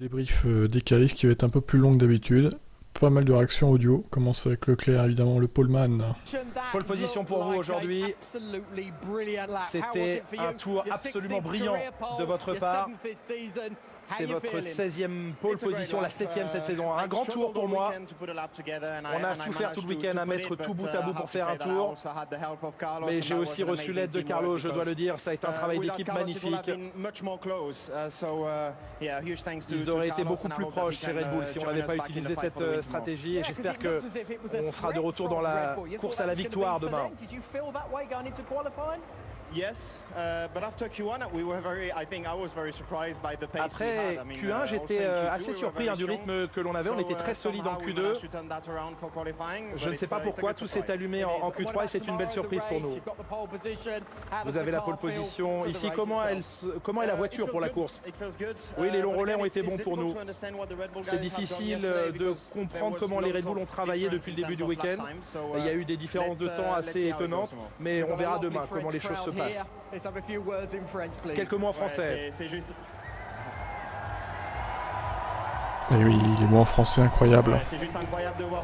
Débrief des qualifs qui va être un peu plus long que d'habitude. Pas mal de réactions audio. Commence avec Leclerc, évidemment, le poleman. Pole position pour vous aujourd'hui. C'était un tour absolument brillant de votre part. C'est votre 16e pole position, la 7e cette saison. Un grand tour pour moi. On a souffert tout le week-end à mettre tout bout à bout pour faire un tour. Mais j'ai aussi reçu l'aide de Carlos, je dois le dire. Ça a été un travail d'équipe magnifique. Ils auraient été beaucoup plus proches chez Red Bull si on n'avait pas utilisé cette stratégie. Et j'espère qu'on sera de retour dans la course à la victoire demain. Après Q1, j'étais assez surpris du rythme que l'on avait. On était très solide en Q2. Je ne sais pas pourquoi, tout s'est allumé en Q3 et c'est une belle surprise pour nous. Vous avez la pole position. Ici, comment est la voiture pour la course? Oui, les longs relais ont été bons pour nous. C'est difficile de comprendre comment les Red Bull ont travaillé depuis le début du week-end. Il y a eu des différences de temps assez étonnantes, mais on verra demain comment les choses se passent. Quelques mots en français. Et oui, les mots en français incroyables. C'est juste incroyable de voir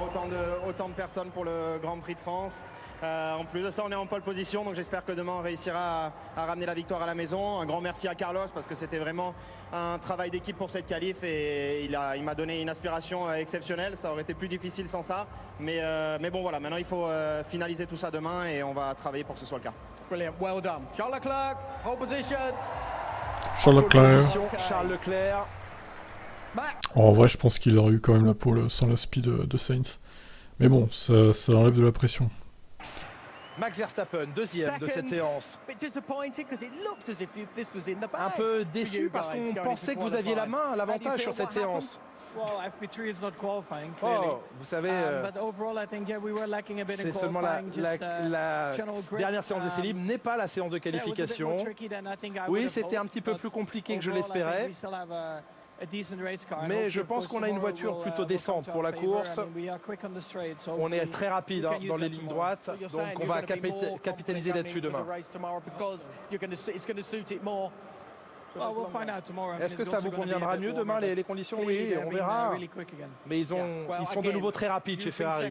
autant de personnes pour le Grand Prix de France. En plus de ça, on est en pole position, donc j'espère que demain on réussira à ramener la victoire à la maison. Un grand merci à Carlos parce que c'était vraiment un travail d'équipe pour cette qualif et il m'a donné une aspiration exceptionnelle. Ça aurait été plus difficile sans ça, mais bon voilà, maintenant il faut finaliser tout ça demain et on va travailler pour que ce soit le cas. Brilliant, well done. Charles Leclerc, pole position. Charles Leclerc. En vrai, je pense qu'il aurait eu quand même la pole sans la speed de Sainz. Mais bon, ça enlève de la pression. Max Verstappen, deuxième de cette séance. Un peu déçu parce qu'on pensait que vous aviez l'avantage sur cette séance. Oh, vous savez, c'est seulement la dernière séance d'essai libre, n'est pas la séance de qualification. Oui, c'était un petit peu plus compliqué que je l'espérais. Mais je pense qu'on a une voiture plutôt décente pour la course. On est très rapide dans les lignes droites, donc on va capitaliser là-dessus demain. Est-ce que ça vous conviendra mieux demain, les conditions? Oui, on verra. Mais ils sont de nouveau très rapides chez Ferrari.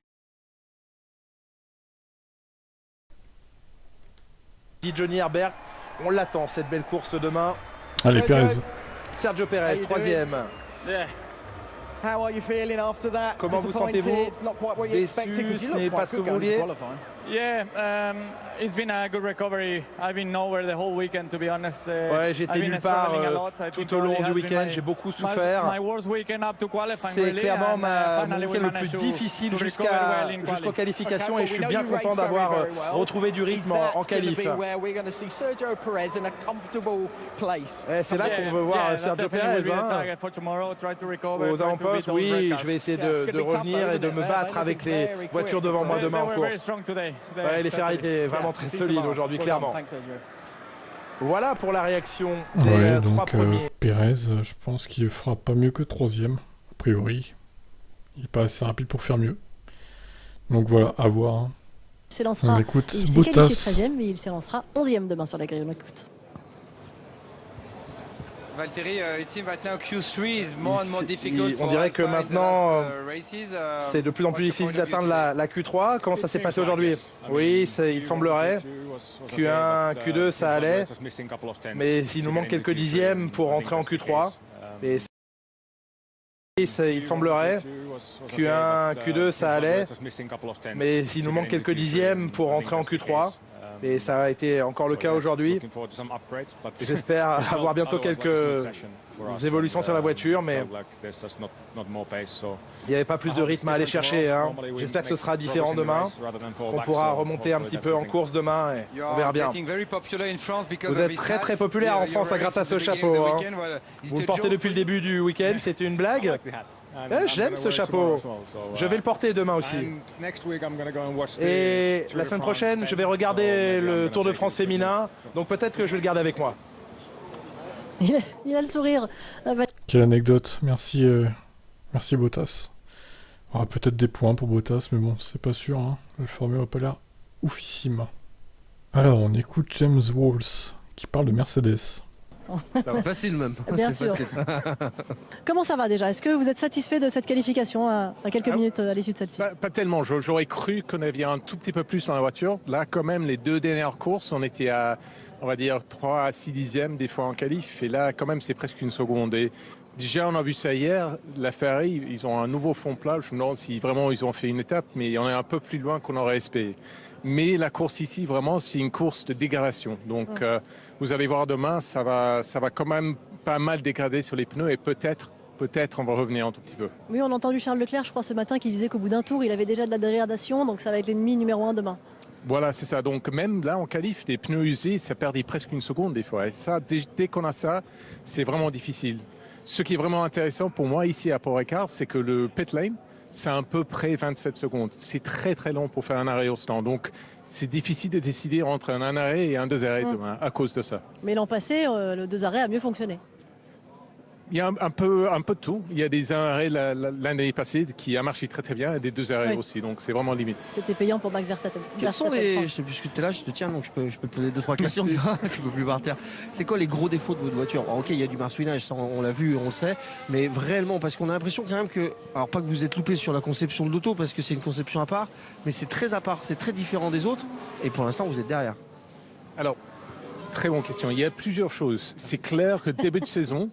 Dit Johnny Herbert, on l'attend cette belle course demain. Allez, Perez. Sergio Perez, troisième. Comment vous sentez-vous? Déçu, ce n'est pas ce que vous vouliez? It's been a good recovery. I've been nowhere the whole weekend, to be honest. Ouais, j'étais nulle part tout au long du week-end. J'ai beaucoup souffert. C'est clairement mon week-end le plus difficile jusqu'aux qualifications et je suis bien content d'avoir retrouvé du rythme en qualif. C'est là qu'on veut voir Sergio Perez. Aux avant-postes, oui, je vais essayer de revenir et de me battre avec les voitures devant moi demain en course. Ouais, les Ferrari étaient vraiment très solide aujourd'hui, clairement. Voilà pour la réaction des trois premiers. Perez, je pense qu'il fera pas mieux que troisième, a priori. Il est pas assez rapide pour faire mieux. Donc voilà, à voir. Hein. Il s'est qualifié 13e, mais il s'élancera 11e demain sur la grille. On écoute. Valtteri, on dirait que maintenant, c'est de plus en plus difficile d'atteindre la Q3. Comment ça s'est passé aujourd'hui? Oui, il semblerait. Q1, Q2, ça allait. Mais il nous manque quelques dixièmes pour rentrer en Q3. Et il semblerait. Q1, Q2, ça allait. Mais il nous manque quelques dixièmes pour rentrer en Q3. Et ça a été encore le cas aujourd'hui. J'espère avoir bientôt quelques évolutions sur la voiture, mais il n'y avait pas plus de rythme à aller chercher. Hein. J'espère que ce sera différent demain, qu'on pourra remonter un petit peu en course demain et on verra bien. Vous êtes très très populaire en France grâce à ce chapeau. Hein. Vous le portez depuis le début du week-end, c'était une blague. J'aime ce chapeau. Je vais le porter demain aussi. Et la semaine prochaine, je vais regarder le Tour de France féminin. Donc peut-être que je vais le garder avec moi. Il a le sourire. Quelle anecdote. Merci, merci Bottas. Peut-être des points pour Bottas, mais bon, c'est pas sûr. Hein. Le Formule n'a pas l'air oufissime. Alors, on écoute James Walls qui parle de Mercedes. Facile même. Bien C'est sûr. facile. Comment ça va déjà? Est-ce que vous êtes satisfait de cette qualification à quelques minutes à l'issue de celle-ci? Pas tellement. J'aurais cru qu'on avait un tout petit peu plus dans la voiture. Là, quand même, les 2 dernières courses, on était à, on va dire, 3 à 6 dixièmes des fois en qualif. Et là, quand même, c'est presque une seconde. Et déjà, on a vu ça hier. La Ferrari, ils ont un nouveau fond plat. Je me demande si vraiment ils ont fait une étape, mais on est un peu plus loin qu'on aurait espéré. Mais la course ici, vraiment, c'est une course de dégradation. Donc, vous allez voir demain, ça va quand même pas mal dégrader sur les pneus et peut-être on va revenir un tout petit peu. Oui, on a entendu Charles Leclerc, je crois, ce matin, qui disait qu'au bout d'un tour, il avait déjà de la dégradation, donc ça va être l'ennemi numéro 1 demain. Voilà, c'est ça. Donc, même là, en qualif, des pneus usés, ça perdait presque une seconde des fois. Et ça, dès qu'on a ça, c'est vraiment difficile. Ce qui est vraiment intéressant pour moi ici à Paul Ricard, c'est que le pit lane, c'est à peu près 27 secondes. C'est très très long pour faire un arrêt au stand. Donc c'est difficile de décider entre un arrêt et un 2 arrêts demain à cause de ça. Mais l'an passé, le 2 arrêts a mieux fonctionné. Il y a un peu de tout. Il y a des arrêts l'année passée qui a marché très très bien et des 2 arrêts aussi. Donc c'est vraiment limite. C'était payant pour Max Verstappen. Quels sont les... Puisque tu es là, je te tiens, donc je peux te poser 2-3 questions. Tu vois, tu peux plus partir. C'est quoi les gros défauts de votre voiture? Alors, ok, il y a du marsouinage, ça on l'a vu, on le sait. Mais réellement, parce qu'on a l'impression quand même que... Alors pas que vous êtes loupé sur la conception de l'auto, parce que c'est une conception à part, mais c'est très à part, c'est très différent des autres. Et pour l'instant, vous êtes derrière. Alors, très bonne question. Il y a plusieurs choses. C'est clair que début de saison...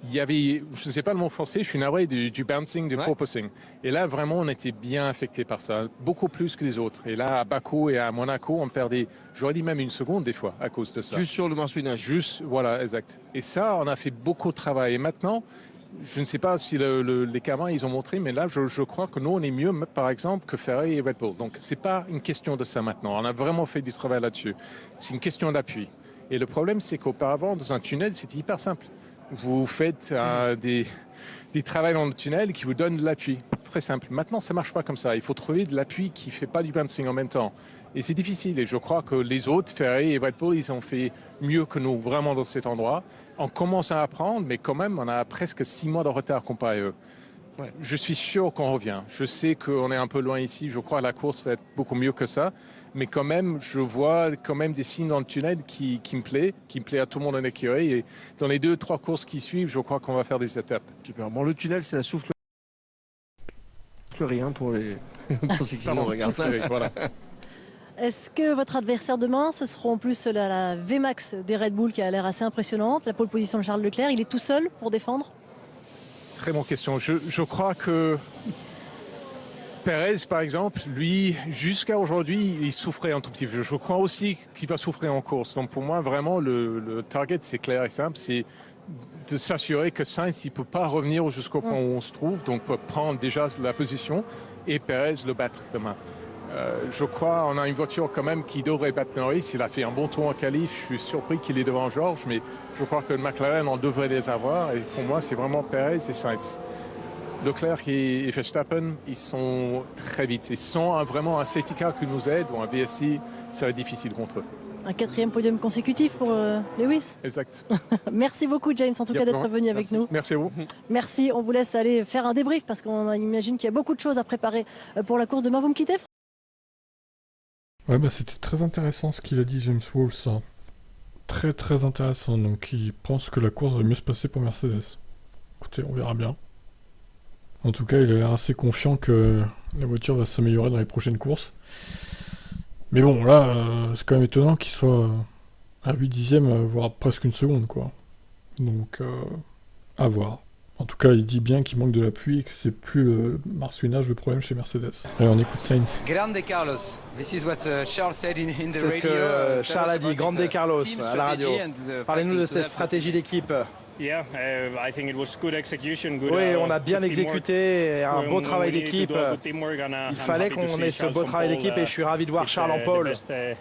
Il y avait, je ne sais pas le mot français, je suis navré du bouncing, du porpoising. Et là, vraiment, on était bien affecté par ça, beaucoup plus que les autres. Et là, à Bakou et à Monaco, on perdait, j'aurais dit même une seconde des fois, à cause de ça. Juste sur le marsouinage. Juste, voilà, exact. Et ça, on a fait beaucoup de travail. Et maintenant, je ne sais pas si les caméras, ils ont montré, mais là, je crois que nous, on est mieux, par exemple, que Ferrari et Red Bull. Donc, ce n'est pas une question de ça maintenant. On a vraiment fait du travail là-dessus. C'est une question d'appui. Et le problème, c'est qu'auparavant, dans un tunnel, c'était hyper simple. Vous faites des travaux dans le tunnel qui vous donnent de l'appui. Très simple. Maintenant, ça ne marche pas comme ça. Il faut trouver de l'appui qui ne fait pas du bouncing en même temps. Et c'est difficile. Et je crois que les autres, Ferrari et Red Bull, ils ont fait mieux que nous, vraiment dans cet endroit. On commence à apprendre, mais quand même, on a presque 6 mois de retard comparé à eux. Ouais. Je suis sûr qu'on revient. Je sais qu'on est un peu loin ici. Je crois que la course va être beaucoup mieux que ça. Mais quand même, je vois quand même des signes dans le tunnel qui me plaît à tout le monde en écurie. Et dans les 2-3 courses qui suivent, je crois qu'on va faire des étapes. Super. Bon, le tunnel, c'est la soufflerie pour ceux qui nous regardent. Voilà. Est-ce que votre adversaire demain, ce sera en plus la VMAX des Red Bull qui a l'air assez impressionnante, la pole position de Charles Leclerc, il est tout seul pour défendre? Très bonne question. Je crois que Perez, par exemple, lui, jusqu'à aujourd'hui, il souffrait un tout petit peu. Je crois aussi qu'il va souffrir en course. Donc pour moi, vraiment, le target, c'est clair et simple. C'est de s'assurer que Sainz, il ne peut pas revenir jusqu'au point où on se trouve. Donc prendre déjà la position et Perez le battre demain. Je crois qu'on a une voiture quand même qui devrait battre Norris. Il a fait un bon tour en qualif. Je suis surpris qu'il est devant George, mais je crois que le McLaren, on devrait les avoir. Et pour moi, c'est vraiment Perez et Sainz. Leclerc et Verstappen, ils sont très vite. Ils sont vraiment un safety car qui nous aide, ou un VSC, ça va être difficile contre eux. Un 4e podium consécutif pour Lewis. Exact. Merci beaucoup James, en tout cas d'être venu avec nous. Merci à vous. Merci, on vous laisse aller faire un débrief parce qu'on imagine qu'il y a beaucoup de choses à préparer pour la course demain. Vous me quittez? Ouais, c'était très intéressant ce qu'il a dit James Wolf, ça. Très très intéressant, donc il pense que la course va mieux se passer pour Mercedes. Écoutez, on verra bien. En tout cas, il a l'air assez confiant que la voiture va s'améliorer dans les prochaines courses. Mais bon, là, c'est quand même étonnant qu'il soit à 8 dixièmes, voire presque une seconde, quoi. Donc, à voir. En tout cas, il dit bien qu'il manque de l'appui et que c'est plus le marsouinage le problème chez Mercedes. Allez, on écoute Sainz. Grande Carlos. This is what Charles said in the radio. C'est ce que Charles a dit, Grande Carlos, à la radio. Parlez-nous de cette stratégie d'équipe. Oui, on a bien exécuté, un beau travail d'équipe. Il fallait qu'on ait ce beau travail d'équipe et je suis ravi de voir Charles en pole. C'est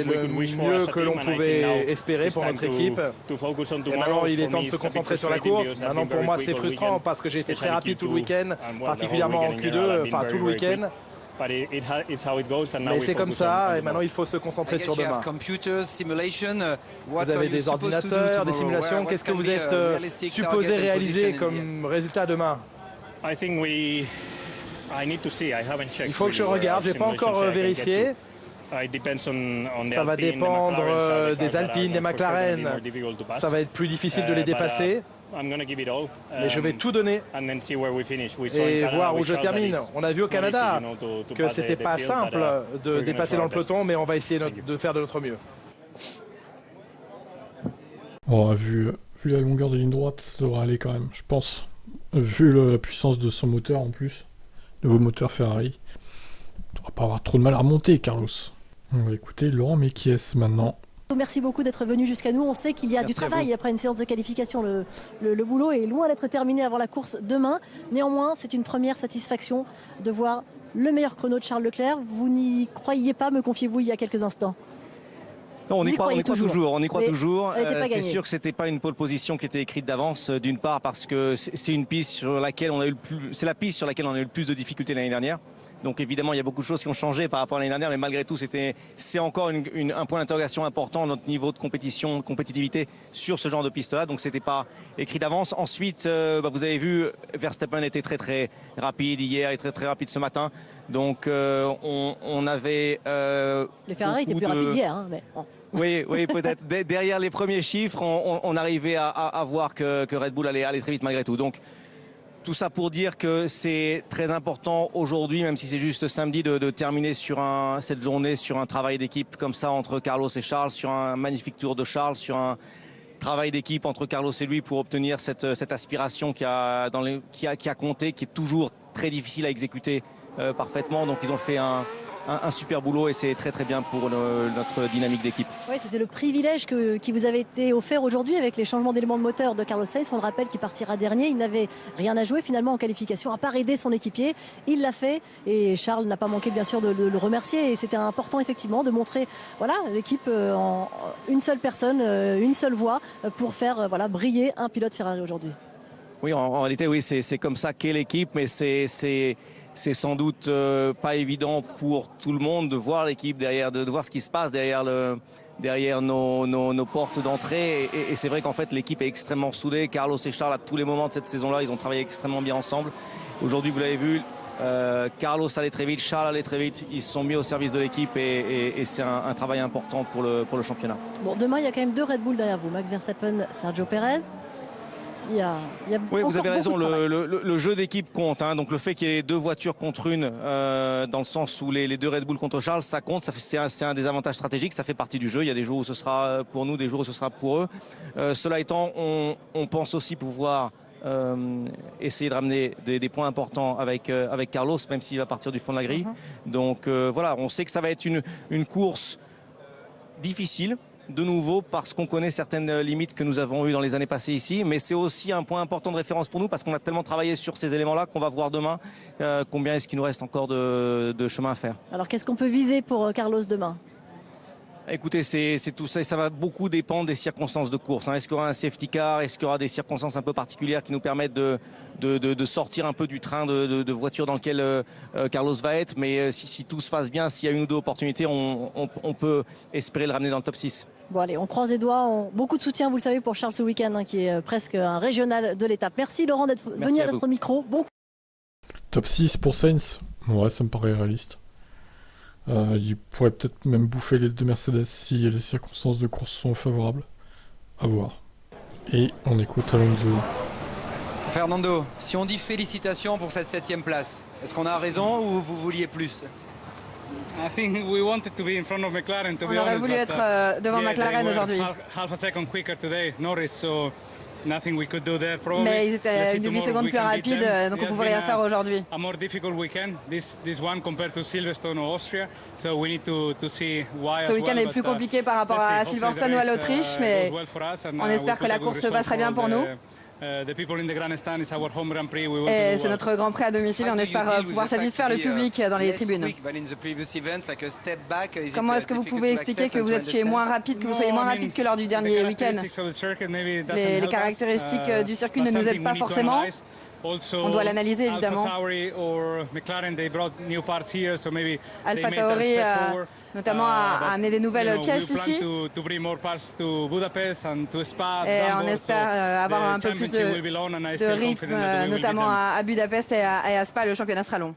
le mieux que l'on pouvait espérer pour notre équipe. Et maintenant, il est temps de se concentrer sur la course. Maintenant, pour moi, c'est frustrant parce que j'ai été très rapide tout le week-end, particulièrement en Q2, enfin tout le week-end. Mais c'est comme ça, et maintenant il faut se concentrer sur demain. Vous avez des ordinateurs, des simulations. Qu'est-ce que vous êtes supposé réaliser comme résultat demain? Il faut que je regarde, je n'ai pas encore vérifié. Ça va dépendre des Alpines, des McLaren. Ça va être plus difficile de les dépasser. Mais je vais tout donner et voir où je termine. On a vu au Canada que c'était pas simple de dépasser dans le peloton, mais on va essayer de faire de notre mieux. Bon, vu la longueur des lignes droites, ça devrait aller quand même, je pense. Vu la puissance de son moteur en plus, nouveau moteur Ferrari, tu devras pas avoir trop de mal à remonter, Carlos. On va écouter Laurent Mekies maintenant. Merci beaucoup d'être venu jusqu'à nous. On sait qu'il y a du travail après une séance de qualification. Le boulot est loin d'être terminé avant la course demain. Néanmoins, c'est une première satisfaction de voir le meilleur chrono de Charles Leclerc. Vous n'y croyiez pas, me confiez-vous, il y a quelques instants? Non, on y croit toujours. C'est sûr que c'était pas une pole position qui était écrite d'avance, d'une part parce que c'est une piste sur laquelle c'est la piste sur laquelle on a eu le plus de difficultés l'année dernière. Donc évidemment, il y a beaucoup de choses qui ont changé par rapport à l'année dernière, mais malgré tout, c'est encore un point d'interrogation important, notre niveau de compétitivité sur ce genre de piste-là. Donc c'était pas écrit d'avance. Ensuite, vous avez vu, Verstappen était très très rapide hier et très très rapide ce matin. Donc on avait... les Ferrari étaient plus rapides hier, hein, mais bon. Oui, peut-être. Derrière les premiers chiffres, on arrivait à voir que Red Bull allait très vite malgré tout. Donc tout ça pour dire que c'est très important aujourd'hui, même si c'est juste samedi, de terminer sur cette journée sur un travail d'équipe comme ça entre Carlos et Charles, sur un magnifique tour de Charles, sur un travail d'équipe entre Carlos et lui pour obtenir cette aspiration qui a compté, qui est toujours très difficile à exécuter parfaitement. Donc ils ont fait un super boulot et c'est très très bien pour notre dynamique d'équipe. Oui, c'était le privilège qui vous avait été offert aujourd'hui avec les changements d'éléments de moteur de Carlos Sainz. On le rappelle qu'il partira dernier. Il n'avait rien à jouer finalement en qualification, à part aider son équipier. Il l'a fait et Charles n'a pas manqué bien sûr de le remercier. Et c'était important effectivement de montrer l'équipe en une seule personne, une seule voix pour faire briller un pilote Ferrari aujourd'hui. Oui, en réalité, oui, c'est comme ça qu'est l'équipe, mais c'est sans doute pas évident pour tout le monde de voir l'équipe derrière, de voir ce qui se passe derrière nos portes d'entrée. Et c'est vrai qu'en fait, l'équipe est extrêmement soudée. Carlos et Charles, à tous les moments de cette saison-là, ils ont travaillé extrêmement bien ensemble. Aujourd'hui, vous l'avez vu, Carlos allait très vite, Charles allait très vite. Ils se sont mis au service de l'équipe et c'est un travail important pour le championnat. Bon, demain, il y a quand même 2 Red Bull derrière vous. Max Verstappen, Sergio Perez. Oui, vous avez raison, le jeu d'équipe compte. Hein. Donc le fait qu'il y ait 2 voitures contre une, dans le sens où les 2 Red Bull contre Charles, ça compte. C'est un des avantages stratégiques, ça fait partie du jeu. Il y a des jours où ce sera pour nous, des jours où ce sera pour eux. Cela étant, on pense aussi pouvoir essayer de ramener des points importants avec Carlos, même s'il va partir du fond de la grille. Donc voilà, on sait que ça va être une course difficile. De nouveau parce qu'on connaît certaines limites que nous avons eues dans les années passées ici, mais c'est aussi un point important de référence pour nous parce qu'on a tellement travaillé sur ces éléments-là qu'on va voir demain combien est-ce qu'il nous reste encore de chemin à faire. Alors qu'est-ce qu'on peut viser pour Carlos demain? Écoutez, c'est tout ça et ça va beaucoup dépendre des circonstances de course. Hein. Est-ce qu'il y aura un safety car? Est-ce qu'il y aura des circonstances un peu particulières qui nous permettent de sortir un peu du train de voiture dans lequel Carlos va être? Mais si tout se passe bien, s'il y a une ou 2 opportunités, on peut espérer le ramener dans le top 6. Bon allez, on croise les doigts. Beaucoup de soutien, vous le savez, pour Charles ce week-end, hein, qui est presque un régional de l'étape. Merci Laurent d'être venu à notre micro. Bon. Top 6 pour Sainz. Ouais, ça me paraît réaliste. Il pourrait peut-être même bouffer les 2 Mercedes si les circonstances de course sont favorables. À voir. Et on écoute Alonso. Fernando, si on dit félicitations pour cette 7e place, est-ce qu'on a raison ou vous vouliez plus? I think we wanted to be in front of McLaren, to be honest. On aurait voulu être devant McLaren aujourd'hui. Half a second quicker today, Norris, so nothing we could do there probably. Mais ils étaient une demi-seconde plus rapide, donc on pouvait rien faire aujourd'hui. A more difficult weekend, this one compared to Silverstone or Austria, so we need to see why. Ce week-end est plus compliqué par rapport à Silverstone ou à l'Autriche, mais on espère que la course se passera bien pour nous. Et c'est notre Grand Prix à domicile, on espère pouvoir satisfaire le public dans les tribunes. Comment est-ce que vous pouvez expliquer que vous soyez moins rapide que lors du dernier week-end? Les caractéristiques du circuit ne nous aident pas forcément. On doit l'analyser évidemment. AlphaTauri notamment a amené des nouvelles pièces ici. Et on espère avoir un peu plus de rythme, notamment à Budapest et à Spa, le championnat sera long.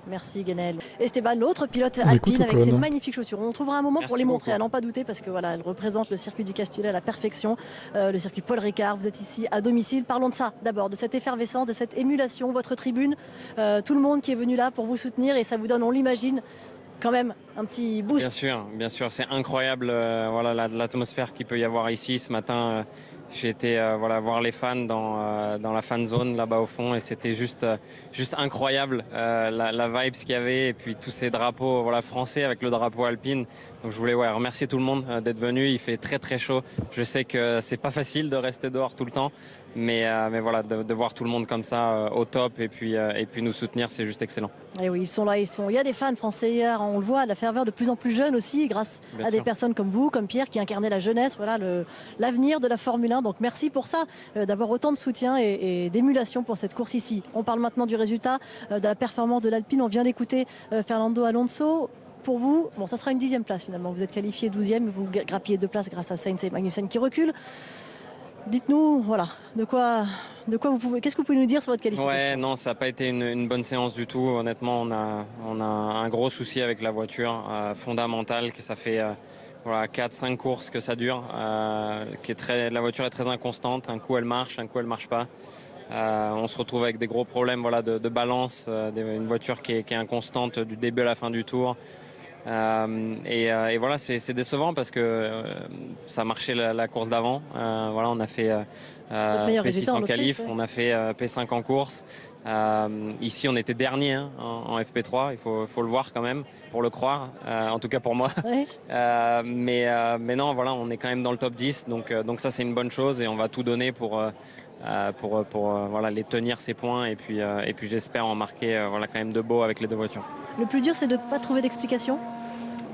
Merci Guenel. Esteban, l'autre pilote alpine avec ses magnifiques chaussures. On trouvera un moment pour les montrer, à n'en pas douter, parce que voilà, elle représente le circuit du Castellet à la perfection, le circuit Paul Ricard. Vous êtes ici à domicile. Parlons de ça d'abord, de cette effervescence, de cette émulation, votre tribune, tout le monde qui est venu là pour vous soutenir et ça vous donne, on l'imagine, quand même un petit boost. Bien sûr, c'est incroyable voilà, l'atmosphère qu'il peut y avoir ici. Ce matin, j'ai été voir les fans dans la fan zone là-bas au fond et c'était juste incroyable la vibe qu'il y avait et puis tous ces drapeaux français avec le drapeau alpine. Donc je voulais remercier tout le monde d'être venu. Il fait très très chaud. Je sais que c'est pas facile de rester dehors tout le temps, mais voilà, de voir tout le monde comme ça au top et puis nous soutenir, c'est juste excellent. Et oui, ils sont là, il y a des fans français hier, on le voit, la ferveur de plus en plus jeune aussi, grâce à des personnes comme vous, comme Pierre, qui incarnait la jeunesse, voilà l'avenir de la Formule 1. Donc merci pour ça, d'avoir autant de soutien et d'émulation pour cette course ici. On parle maintenant du résultat, de la performance de l'Alpine. On vient d'écouter Fernando Alonso. Pour vous, bon, ça sera une 10e place finalement. Vous êtes qualifié 12e, vous grappillez 2 places grâce à Sainz et Magnussen qui reculent. Dites-nous, voilà, qu'est-ce que vous pouvez nous dire sur votre qualification? Ouais, non, ça n'a pas été une bonne séance du tout. Honnêtement, on a un gros souci avec la voiture, fondamental, que ça fait 4-5 courses que ça dure. La voiture est très inconstante. Un coup, elle marche, un coup, elle marche pas. On se retrouve avec des gros problèmes de balance, une voiture qui est inconstante du début à la fin du tour. Et voilà, c'est décevant parce que ça marchait la course d'avant. On a fait P6 en qualif, on a fait P5 en course. Ici, on était dernier en FP3, il faut le voir quand même, pour le croire, en tout cas pour moi. Oui. Mais non, voilà, on est quand même dans le top 10, donc ça c'est une bonne chose et on va tout donner pour les tenir ces points et puis j'espère en marquer quand même de beau avec les 2 voitures. Le plus dur, c'est de ne pas trouver d'explication.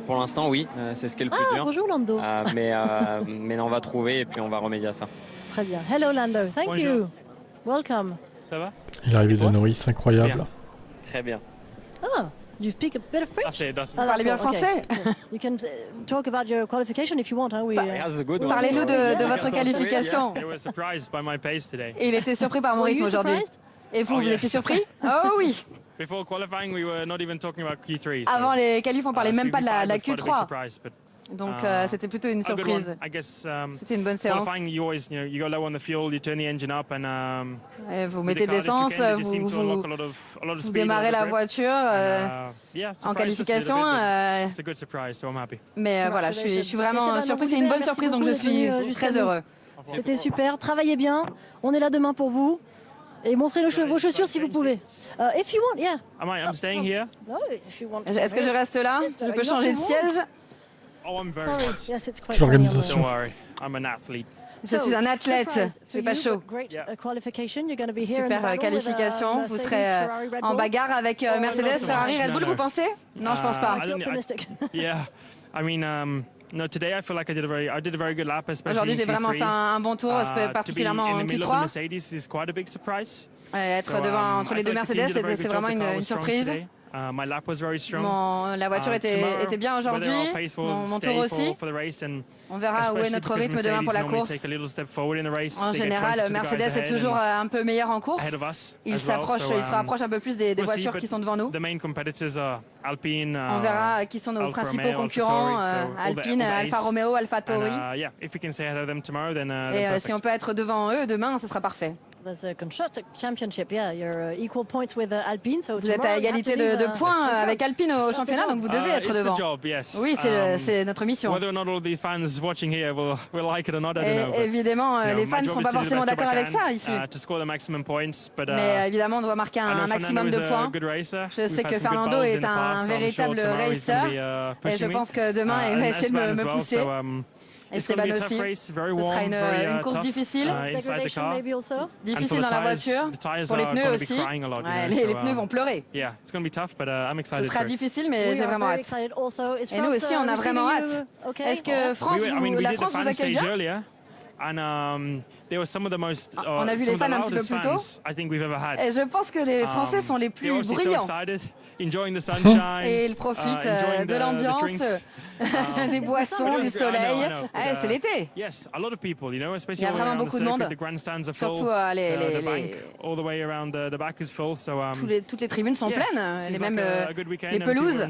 Pour l'instant, oui, c'est ce qui est le plus dur. Bonjour Lando. Mais on va trouver et puis on va remédier à ça. Très bien. Hello Lando, thank you. Welcome. Ça va? Il est arrivé de Norris, incroyable. Bien. Très bien. You speak a bit of French. Vous parlez bien français. You can talk about your qualification if you want. Parlez-nous de votre qualification. Et il était surpris par mon rythme aujourd'hui. Et vous étiez surpris? Oh oui. Avant les qualifs, on parlait même pas de la Q3. Donc c'était plutôt une surprise. C'était une bonne séance. Et vous mettez de l'essence, vous démarrez la voiture en qualification. Mais voilà, je suis vraiment surpris. C'est une bonne surprise, donc je suis très heureux. C'était super, travaillez bien. On est là demain pour vous. Et montrez vos chaussures si vous pouvez. If you want, yeah. I'm staying here. Est-ce que je reste là? Je peux changer de siège? L'organisation. Je suis un athlète, je n'ai pas chaud. Super qualification, vous serez en bagarre avec Mercedes, Ferrari, Red Bull, vous pensez? Non, je pense pas. Aujourd'hui, j'ai vraiment fait un bon tour, particulièrement en Q3. Être devant entre les 2 Mercedes, c'est vraiment une surprise. La voiture était bien aujourd'hui, mon tour aussi. On verra où est notre rythme demain pour la course. En général, Mercedes est toujours un peu meilleur en course. Il se rapproche un peu plus des voitures qui sont devant nous. On verra qui sont nos principaux concurrents, Alpine, Alfa Romeo, Alfa Tauri. Et si on peut être devant eux demain, ce sera parfait. Vous êtes à égalité de points avec Alpine au championnat, donc vous devez être devant. Oui, c'est notre mission. Et évidemment, les fans ne seront pas forcément d'accord avec ça ici. Mais évidemment, on doit marquer un maximum de points. Je sais que Fernando est un véritable racer et je pense que demain, il va essayer de me pousser. Esteban aussi. Ce sera une course difficile. Difficile dans la voiture. Pour les pneus aussi. Les pneus vont pleurer. Ce sera difficile, mais j'ai vraiment hâte. Et nous aussi, on a vraiment hâte. Est-ce que la France vous accueille bien? On a vu les fans un petit peu plus tôt. Et je pense que les Français sont les plus bruyants. Et ils profitent de l'ambiance, des boissons, du soleil. C'est l'été. Il y a vraiment beaucoup de monde. Surtout toutes les tribunes sont pleines. Les pelouses.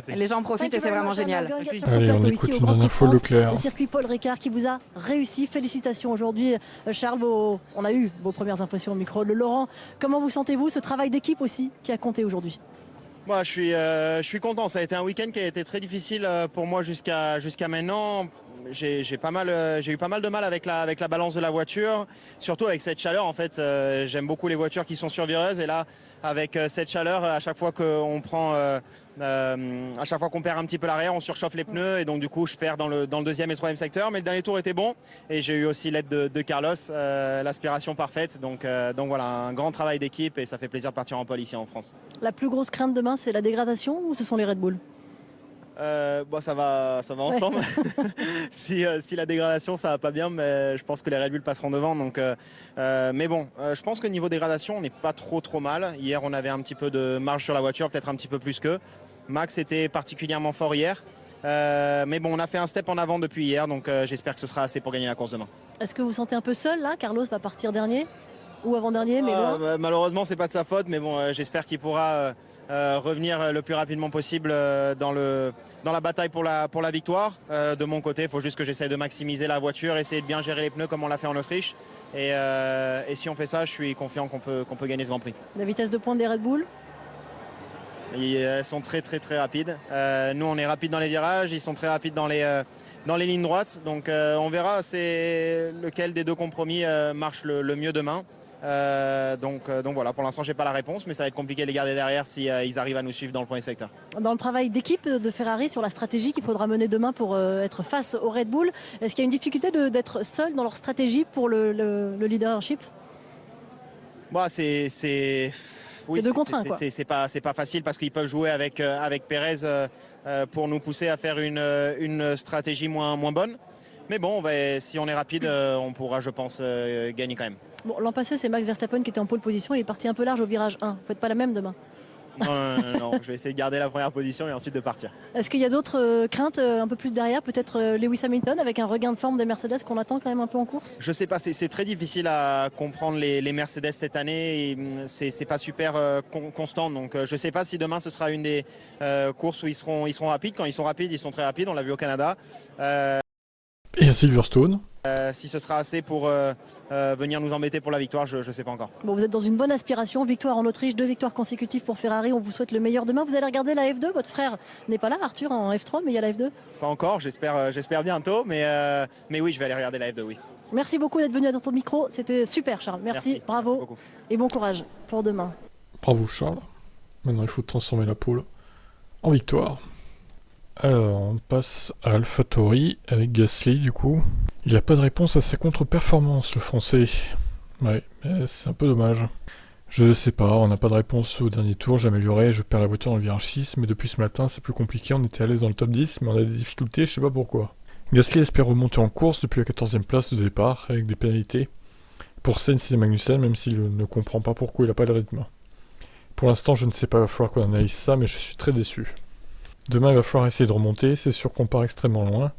Les gens profitent et c'est vraiment génial. Allez, on écoute une dernière fois Leclerc. Le circuit Paul Ricard qui vous a réussi. Félicitations aujourd'hui, Charles. On a eu vos premières impressions au micro de Laurent. Comment vous sentez-vous, ce travail d'équipe aussi qui a compté aujourd'hui? Moi, je suis content. Ça a été un week-end qui a été très difficile pour moi jusqu'à maintenant. J'ai eu pas mal de mal avec la balance de la voiture, surtout avec cette chaleur. En fait, j'aime beaucoup les voitures qui sont survireuses, et là, avec cette chaleur, à chaque fois qu'on perd un petit peu l'arrière, on surchauffe les pneus, et donc du coup, je perds dans le deuxième et troisième secteur. Mais le dernier tour était bon, et j'ai eu aussi l'aide de Carlos, l'aspiration parfaite. Donc voilà, un grand travail d'équipe, et ça fait plaisir de partir en pole ici en France. La plus grosse crainte demain, c'est la dégradation ou ce sont les Red Bull? Ça va ensemble. si la dégradation ça va pas bien, mais je pense que les Red Bull passeront devant. Donc, mais bon, je pense que niveau dégradation, on n'est pas trop mal. Hier, on avait un petit peu de marge sur la voiture, peut-être un petit peu plus qu'eux. Max était particulièrement fort hier. Mais bon, on a fait un step en avant depuis hier, donc j'espère que ce sera assez pour gagner la course demain. Est-ce que vous sentez un peu seul là? Carlos va partir dernier ou avant-dernier, mais loin. Malheureusement, c'est pas de sa faute, mais bon, j'espère qu'il pourra revenir le plus rapidement possible dans la bataille pour la victoire. De mon côté, il faut juste que j'essaie de maximiser la voiture, essayer de bien gérer les pneus comme on l'a fait en Autriche. Et si on fait ça, je suis confiant qu'on peut gagner ce Grand Prix. La vitesse de pointe des Red Bull? Elles sont très rapides. Nous, on est rapide dans les virages, ils sont très rapides dans les lignes droites. Donc on verra c'est lequel des deux compromis marche le mieux demain. Donc voilà, pour l'instant j'ai pas la réponse, mais ça va être compliqué de les garder derrière si ils arrivent à nous suivre dans le premier secteur. Dans le travail d'équipe de Ferrari sur la stratégie qu'il faudra mener demain pour être face au Red Bull, est-ce qu'il y a une difficulté d'être seul dans leur stratégie pour le leadership? Oui, deux contre un, quoi. C'est pas facile parce qu'ils peuvent jouer avec Pérez pour nous pousser à faire une stratégie moins bonne. Mais bon, si on est rapide, on pourra, je pense, gagner quand même. Bon, l'an passé, c'est Max Verstappen qui était en pole position. Il est parti un peu large au virage 1. Vous faites pas la même demain? Non, je vais essayer de garder la première position et ensuite de partir. Est-ce qu'il y a d'autres craintes un peu plus derrière? Peut-être Lewis Hamilton avec un regain de forme des Mercedes qu'on attend quand même un peu en course? Je sais pas, c'est très difficile à comprendre les Mercedes cette année. C'est pas super constant. Donc je sais pas si demain ce sera une des courses où ils seront rapides. Quand ils sont rapides, ils sont très rapides. On l'a vu au Canada. Et à Silverstone. Si ce sera assez pour venir nous embêter pour la victoire, je ne sais pas encore. Bon, vous êtes dans une bonne aspiration, victoire en Autriche, 2 victoires consécutives pour Ferrari, on vous souhaite le meilleur demain. Vous allez regarder la F2, votre frère n'est pas là, Arthur, en F3, mais il y a la F2? Pas encore, j'espère bientôt, mais oui, je vais aller regarder la F2, oui. Merci beaucoup d'être venu à ton micro, c'était super Charles, merci bravo et bon courage pour demain. Bravo Charles, maintenant il faut transformer la pole en victoire. Alors, on passe à AlphaTauri avec Gasly du coup. Il n'a pas de réponse à sa contre-performance, le français. Ouais, mais c'est un peu dommage. Je sais pas, on n'a pas de réponse au dernier tour, j'améliorais, je perds la voiture dans le virage 6, mais depuis ce matin c'est plus compliqué, on était à l'aise dans le top 10, mais on a des difficultés, je sais pas pourquoi. Gasly espère remonter en course depuis la 14e place de départ, avec des pénalités. Pour Sainz et Magnussen, même s'il ne comprend pas pourquoi il n'a pas le rythme. Pour l'instant, je ne sais pas, il va falloir qu'on analyse ça, mais je suis très déçu. Demain, il va falloir essayer de remonter, c'est sûr qu'on part extrêmement loin.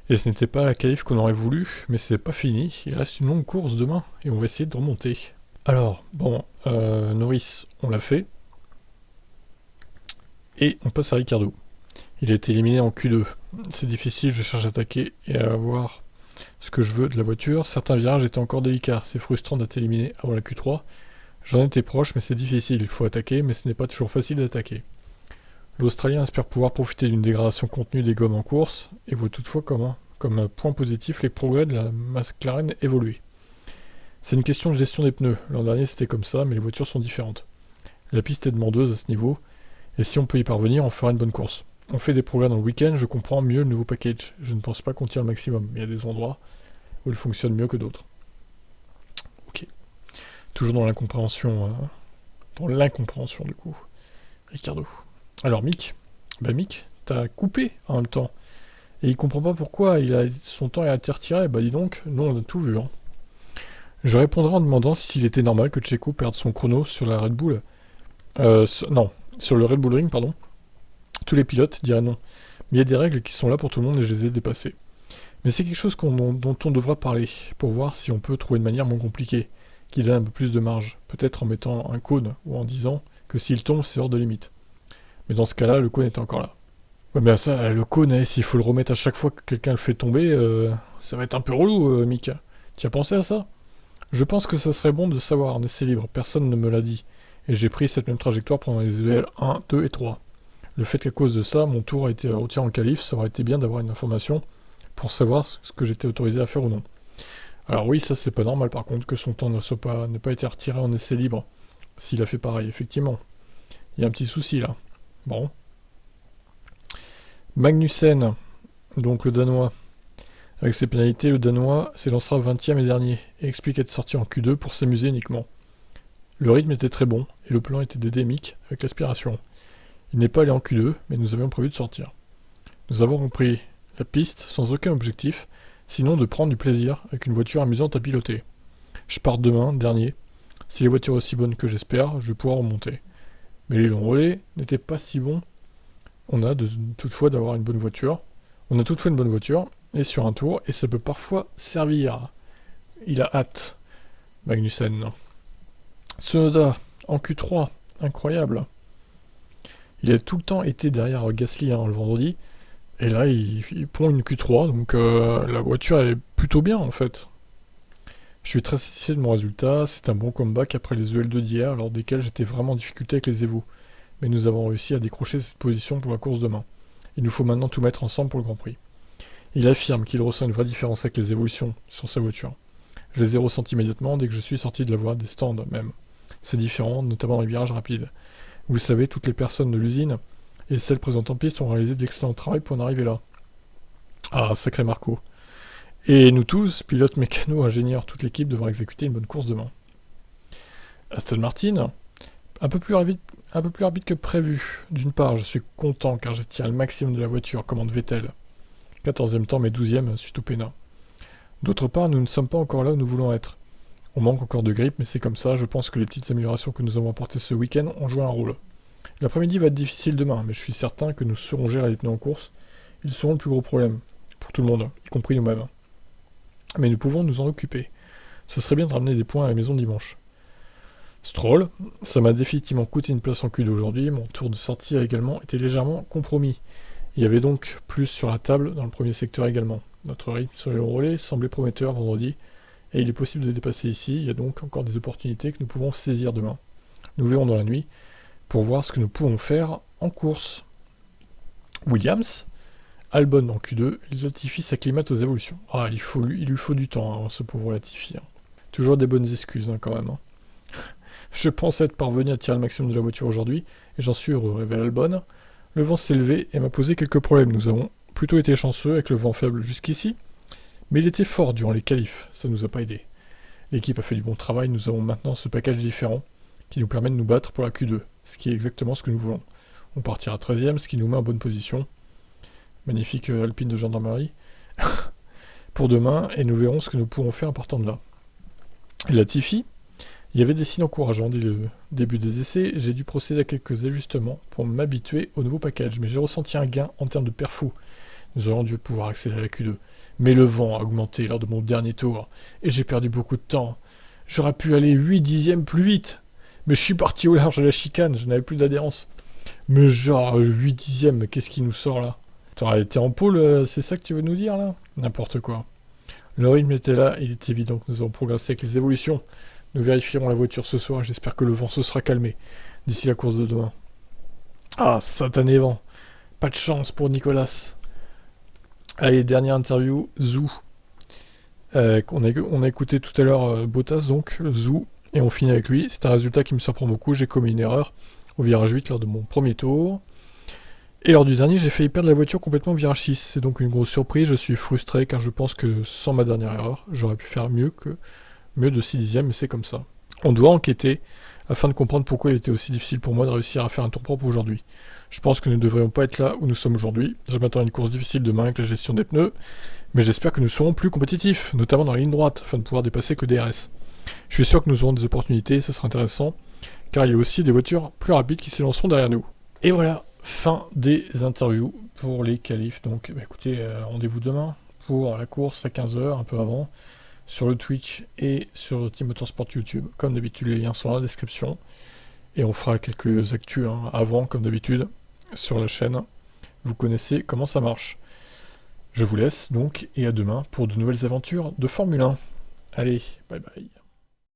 Et ce n'était pas la qualif qu'on aurait voulu, mais c'est pas fini. Il reste une longue course demain, et on va essayer de remonter. Alors, bon, Norris, on l'a fait. Et on passe à Ricciardo. Il a été éliminé en Q2. C'est difficile, je cherche à attaquer et à avoir ce que je veux de la voiture. Certains virages étaient encore délicats, c'est frustrant d'être éliminé avant la Q3. J'en étais proche, mais c'est difficile, il faut attaquer, mais ce n'est pas toujours facile d'attaquer. L'Australien espère pouvoir profiter d'une dégradation contenue des gommes en course, et voit toutefois comme un point positif les progrès de la McLaren évoluer. C'est une question de gestion des pneus, l'an dernier c'était comme ça, mais les voitures sont différentes. La piste est demandeuse à ce niveau, et si on peut y parvenir, on fera une bonne course. On fait des progrès dans le week-end, je comprends mieux le nouveau package. Je ne pense pas qu'on tire le maximum, mais il y a des endroits où il fonctionne mieux que d'autres. Ok. Toujours dans l'incompréhension du coup. Ricciardo. Alors Mick, Mick, t'as coupé en même temps. Et il comprend pas pourquoi son temps a été retiré. Bah dis donc, nous on a tout vu. Hein. Je répondrai en demandant s'il était normal que Checo perde son chrono sur la Red Bull. Sur le Red Bull Ring, pardon. Tous les pilotes diraient non. Mais il y a des règles qui sont là pour tout le monde et je les ai dépassées. Mais c'est quelque chose dont on devra parler, pour voir si on peut trouver une manière moins compliquée, qui donne un peu plus de marge, peut-être en mettant un cône, ou en disant que s'il tombe, c'est hors de limite. Mais dans ce cas-là, le cône est encore là. Ouais, bien ça, le cône, s'il faut le remettre à chaque fois que quelqu'un le fait tomber, ça va être un peu relou, Mika. Tu as pensé à ça? Je pense que ça serait bon de savoir en essai libre, personne ne me l'a dit, et j'ai pris cette même trajectoire pendant les EL 1, 2 et 3. Le fait qu'à cause de ça, mon tour a été retiré en qualif, ça aurait été bien d'avoir une information pour savoir ce que j'étais autorisé à faire ou non. Alors oui, ça c'est pas normal par contre que son temps n'ait pas été retiré en essai libre, s'il a fait pareil, effectivement. Il y a un petit souci là. Bon. Magnussen, donc le Danois. Avec ses pénalités, le Danois s'élancera 20e et dernier, et explique être sorti en Q2 pour s'amuser uniquement. Le rythme était très bon, et le plan était d'aider Mick avec l'aspiration. Il n'est pas allé en Q2, mais nous avions prévu de sortir. Nous avons repris la piste sans aucun objectif, sinon de prendre du plaisir avec une voiture amusante à piloter. Je pars demain, dernier. Si les voitures sont aussi bonnes que j'espère, je vais pouvoir remonter. Mais les longs relais n'étaient pas si bons. On a toutefois d'avoir une bonne voiture. On a toutefois une bonne voiture, et sur un tour, et ça peut parfois servir. Il a hâte. Magnussen. Tsunoda, en Q3, incroyable. Il a tout le temps été derrière Gasly le vendredi, et là il pond une Q3, donc la voiture est plutôt bien en fait. Je suis très satisfait de mon résultat, c'est un bon comeback après les EL2 d'hier, lors desquels j'étais vraiment en difficulté avec les Evo. Mais nous avons réussi à décrocher cette position pour la course demain. Il nous faut maintenant tout mettre ensemble pour le Grand Prix. Il affirme qu'il ressent une vraie différence avec les évolutions sur sa voiture. Je les ai ressenties immédiatement dès que je suis sorti de la voie des stands même. C'est différent, notamment dans les virages rapides. Vous le savez, toutes les personnes de l'usine et celles présentes en piste ont réalisé de l'excellent travail pour en arriver là. Ah, sacré Marco. Et nous tous, pilotes, mécanos, ingénieurs, toute l'équipe devra exécuter une bonne course demain. Aston Martin, un peu plus rapide que prévu. D'une part, je suis content car j'ai tiré le maximum de la voiture, commande Vettel. 14e temps mais 12e suite au pénat. D'autre part, nous ne sommes pas encore là où nous voulons être. On manque encore de grippe, mais c'est comme ça, je pense que les petites améliorations que nous avons apportées ce week-end ont joué un rôle. L'après-midi va être difficile demain, mais je suis certain que nous saurons gérer les pneus en course. Ils seront le plus gros problème, pour tout le monde, y compris nous-mêmes. Mais nous pouvons nous en occuper. Ce serait bien de ramener des points à la maison dimanche. Stroll, ça m'a définitivement coûté une place en Q2 aujourd'hui, mon tour de sortie a également été légèrement compromis. Il y avait donc plus sur la table dans le premier secteur également. Notre rythme sur les longs relais semblait prometteur vendredi, et il est possible de dépasser ici, il y a donc encore des opportunités que nous pouvons saisir demain. Nous verrons dans la nuit pour voir ce que nous pouvons faire en course. Williams, Albon en Q2, Latifi s'acclimate aux évolutions. Ah, il lui faut du temps, ce pauvre Latifi. Toujours des bonnes excuses quand même. Je pense être parvenu à tirer le maximum de la voiture aujourd'hui, et j'en suis heureux, révèle Albon. Le vent s'est levé et m'a posé quelques problèmes. Nous avons plutôt été chanceux avec le vent faible jusqu'ici, mais il était fort durant les qualifs, ça ne nous a pas aidé. L'équipe a fait du bon travail, nous avons maintenant ce package différent qui nous permet de nous battre pour la Q2, ce qui est exactement ce que nous voulons. On partira 13e, ce qui nous met en bonne position. Magnifique Alpine de gendarmerie. Pour demain, et nous verrons ce que nous pourrons faire en partant de là. Et Latifi, il y avait des signes encourageants dès le début des essais, j'ai dû procéder à quelques ajustements pour m'habituer au nouveau package, mais j'ai ressenti un gain en termes de perfo. Nous aurions dû pouvoir accélérer à la Q2. Mais le vent a augmenté lors de mon dernier tour, et j'ai perdu beaucoup de temps. J'aurais pu aller 8 dixièmes plus vite, mais je suis parti au large de la chicane, je n'avais plus d'adhérence. Mais genre, 8 dixièmes, qu'est-ce qui nous sort là? T'aurais été en pôle, c'est ça que tu veux nous dire là? N'importe quoi. Le rythme était là, et il est évident que nous avons progressé avec les évolutions. Nous vérifierons la voiture ce soir, et j'espère que le vent se sera calmé d'ici la course de demain. Ah, satané vent. Pas de chance pour Nicolas. Allez, dernière interview, Zhou. On a écouté tout à l'heure Bottas, donc, Zhou, et on finit avec lui. C'est un résultat qui me surprend beaucoup, j'ai commis une erreur au virage 8 lors de mon premier tour. Et lors du dernier, j'ai failli perdre la voiture complètement au virage 6. C'est donc une grosse surprise, je suis frustré car je pense que sans ma dernière erreur, j'aurais pu faire mieux de 6 dixièmes, mais c'est comme ça. On doit enquêter afin de comprendre pourquoi il était aussi difficile pour moi de réussir à faire un tour propre aujourd'hui. Je pense que nous ne devrions pas être là où nous sommes aujourd'hui. Je m'attends à une course difficile demain avec la gestion des pneus, mais j'espère que nous serons plus compétitifs, notamment dans la ligne droite, afin de pouvoir dépasser que DRS. Je suis sûr que nous aurons des opportunités, ça sera intéressant, car il y a aussi des voitures plus rapides qui s'élanceront derrière nous. Et voilà, fin des interviews pour les qualifs. Donc écoutez, rendez-vous demain pour la course à 15h, un peu avant, sur le Twitch et sur Team Motorsport YouTube. Comme d'habitude, les liens sont dans la description. Et on fera quelques actus avant, comme d'habitude, sur la chaîne. Vous connaissez comment ça marche. Je vous laisse donc, et à demain pour de nouvelles aventures de Formule 1. Allez, bye bye.